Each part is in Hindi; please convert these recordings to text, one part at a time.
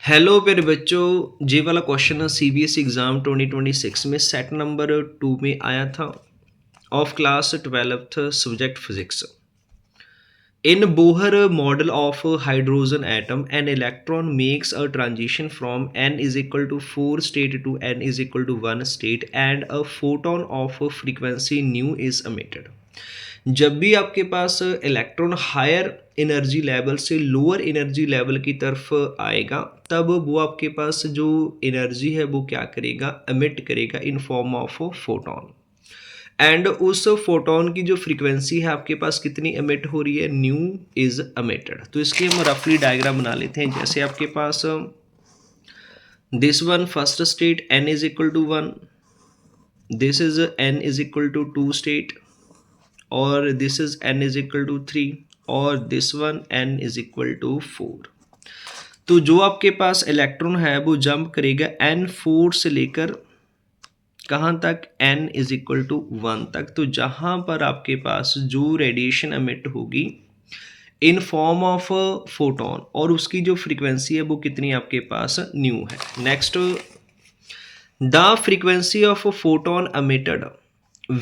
हेलो प्यारे बच्चों, ये वाला क्वेश्चन ना सीबीएसई एग्ज़ाम 2026 में सेट नंबर 2 में आया था of class 12th subject physics. In Bohr model of hydrogen atom an electron makes a transition from n is equal to 4 state to n is equal to 1 state and a photon of frequency nu is emitted. जब भी आपके पास इलेक्ट्रॉन हायर एनर्जी लेवल से लोअर एनर्जी लेवल की तरफ आएगा, तब वो आपके पास जो एनर्जी है वो क्या करेगा, एमिट करेगा इन फॉर्म ऑफ फोटोन। एंड उस फोटोन की जो फ्रीक्वेंसी है आपके पास कितनी एमिट हो रही है, न्यू इज एमिटेड। तो इसकी हम रफली डायग्राम बना लेते हैं। जैसे आपके पास this one first state n is equal to 1, this is n is equal to 2 state, और this is n is equal to 3, और this one n is equal to 4। तो जो आपके पास इलेक्ट्रॉन है वो जंप करेगा n4 से लेकर कहाँ तक, n इज इक्वल टू 1 तक। तो जहाँ पर आपके पास जो रेडिएशन एमिट होगी इन फॉर्म ऑफ फोटोन और उसकी जो फ्रीक्वेंसी है वो कितनी आपके पास, न्यू है। Next, the frequency of photon emitted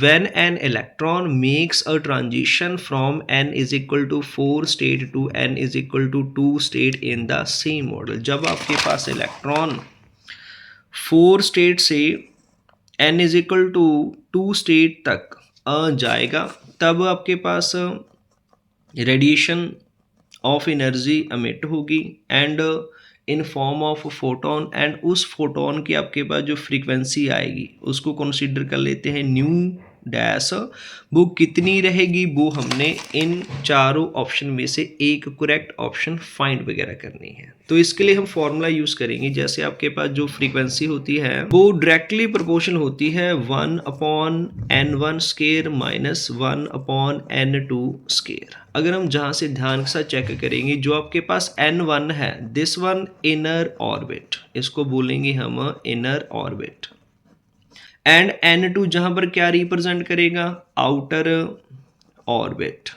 when an electron makes a transition from n is equal to 4 state to n is equal to 2 state in the same model। जब आपके पास इलेक्ट्रॉन 4 स्टेट से n is equal to 2 state तक आ जाएगा, तब आपके पास रेडिएशन ऑफ एनर्जी एमिट होगी and in form of photon, and उस फोटोन की आपके पास जो फ्रीक्वेंसी आएगी उसको कंसीडर कर लेते हैं न्यू डैश। वो कितनी रहेगी, वो हमने इन चारों ऑप्शन में से एक करेक्ट ऑप्शन फाइंड वगैरह करनी है। तो इसके लिए हम फॉर्मूला यूज करेंगे। जैसे आपके पास जो फ्रीक्वेंसी होती है वो डायरेक्टली प्रोपोर्शनल होती है 1 upon n1 square minus 1 upon n2 square. अगर हम जहाँ से ध्यान के साथ चेक करेंगे, जो आपके पास n1 है दिस वन इनर ऑर्बिट, इसको बोलेंगे हम इनर ऑर्बिट, एंड n2 जहाँ पर क्या रिप्रेजेंट करेगा, आउटर ऑर्बिट।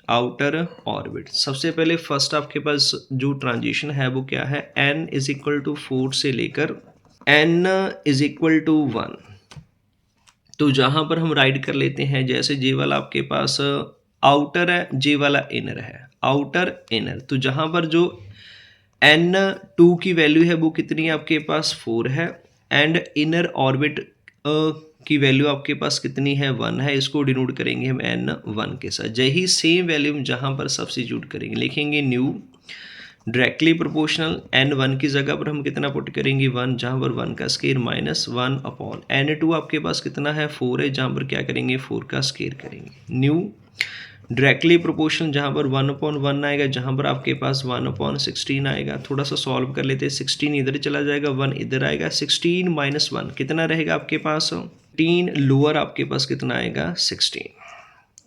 आउटर ऑर्बिट सबसे पहले फर्स्ट आपके पास जो ट्रांजिशन है वो क्या है, n इज इक्वल टू 4 से लेकर n इज इक्वल टू 1। तो जहाँ पर हम राइट कर लेते हैं, जैसे जे वाला आपके पास आउटर है, जे वाला इनर है, आउटर इनर। तो जहाँ पर जो n2 की वैल्यू है वो कितनी है आपके पास, 4 है, एंड इनर ऑर्बिट की वैल्यू आपके पास कितनी है, 1 है। इसको डिनोट करेंगे हम n1 के साथ। यही सेम वैल्यू हम जहाँ पर सब्स्टिट्यूट करेंगे, लिखेंगे न्यू डायरेक्टली प्रोपोर्शनल n1 की जगह पर हम कितना पुट करेंगे, 1, जहाँ पर 1 का स्केयर माइनस 1 अपॉन n2 आपके पास कितना है, 4 है, जहाँ पर क्या करेंगे, 4 का स्केयर करेंगे। न्यू डायरेक्टली प्रोपोर्शनल जहाँ पर 1 अपॉन 1 आएगा, जहाँ पर आपके पास 1 अपॉन 16 आएगा। थोड़ा सा सॉल्व कर लेते हैं, 16 इधर चला जाएगा, 1 इधर आएगा, 16 माइनस 1 कितना रहेगा आपके पास, 16 लोअर आपके पास कितना आएगा, 16।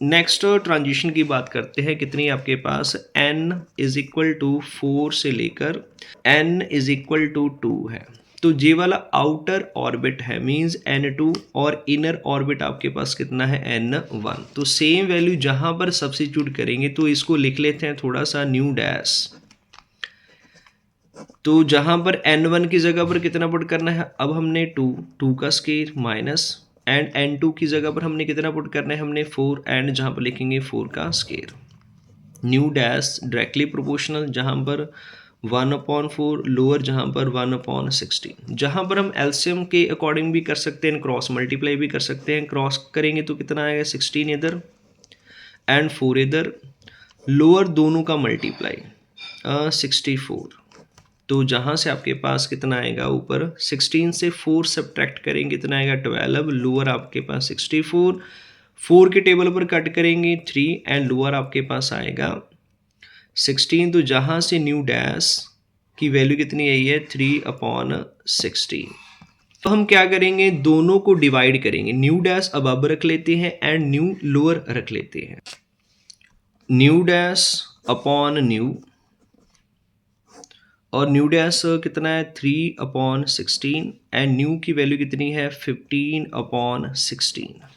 नेक्स्ट ट्रांजिशन की बात करते हैं, कितनी आपके पास n इज इक्वल टू 4 से लेकर n इज इक्वल टू 2 है। तो ये वाला आउटर ऑर्बिट है, मींस n2, और इनर ऑर्बिट आपके पास कितना है, n1। तो सेम वैल्यू जहां पर सब्स्टिट्यूट करेंगे, तो इसको लिख लेते हैं थोड़ा सा न्यू डैश। तो जहां पर n1 की जगह पर कितना पुट करना है, अब हमने 2 का स्केयर माइनस, एंड n2 की जगह पर हमने कितना पुट करना है, हमने 4, एंड जहां पर लिखेंगे 4 का square. New dash directly proportional जहां पर 1 अपॉन 4, लोअर जहां पर 1 अपॉन 16। जहां पर हम एलसीएम के अकॉर्डिंग भी कर सकते हैं, क्रॉस मल्टीप्लाई भी कर सकते हैं। क्रॉस करेंगे तो कितना आएगा, 16 इधर एंड 4 इधर, लोअर दोनों का मल्टीप्लाई 64। तो जहाँ से आपके पास कितना आएगा, ऊपर 16 से 4 सब्ट्रैक्ट करेंगे कितना आएगा, 12, लोअर आपके पास 64, 4 के टेबल पर कट करेंगे 3, एंड लोअर आपके पास आएगा 16। तो जहाँ से न्यू डैश की वैल्यू कितनी आई है, 3 अपॉन 16। तो हम क्या करेंगे, दोनों को डिवाइड करेंगे, न्यू डैश अब रख लेते हैं एंड न्यू लोअर रख लेते हैं। न्यू डैश अपॉन न्यू, और न्यू डैश कितना है, 3 अपॉन 16, एंड न्यू की वैल्यू कितनी है, 15 अपॉन 16।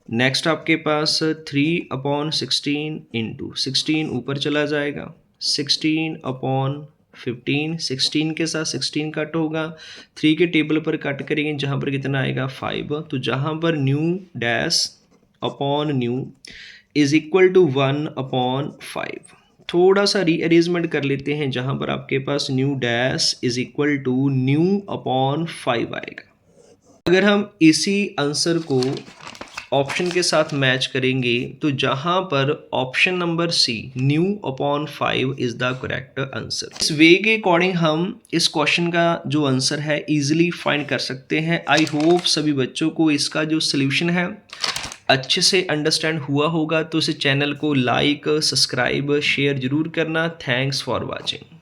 नेक्स्ट आपके पास 3 अपॉन 16 इंटू 16 ऊपर चला जाएगा, 16 अपॉन 15, 16 के साथ 16 कट होगा, 3 के टेबल पर कट करेंगे जहाँ पर कितना आएगा 5, तो जहाँ पर nu dash upon nu is equal to 1 upon 5। थोड़ा सा रीअरेंजमेंट कर लेते हैं, जहाँ पर आपके पास nu dash is equal to nu upon 5 आएगा। अगर हम इसी आंसर को ऑप्शन के साथ मैच करेंगे तो जहां पर option number C nu upon 5 is the correct answer. इस वे के अकॉर्डिंग हम इस क्वेश्चन का जो आंसर है इजीली फाइंड कर सकते हैं। आई होप सभी बच्चों को इसका जो सल्यूशन है अच्छे से अंडरस्टैंड हुआ होगा, तो इस चैनल को लाइक, सब्सक्राइब, शेयर जरूर करना। Thanks for watching.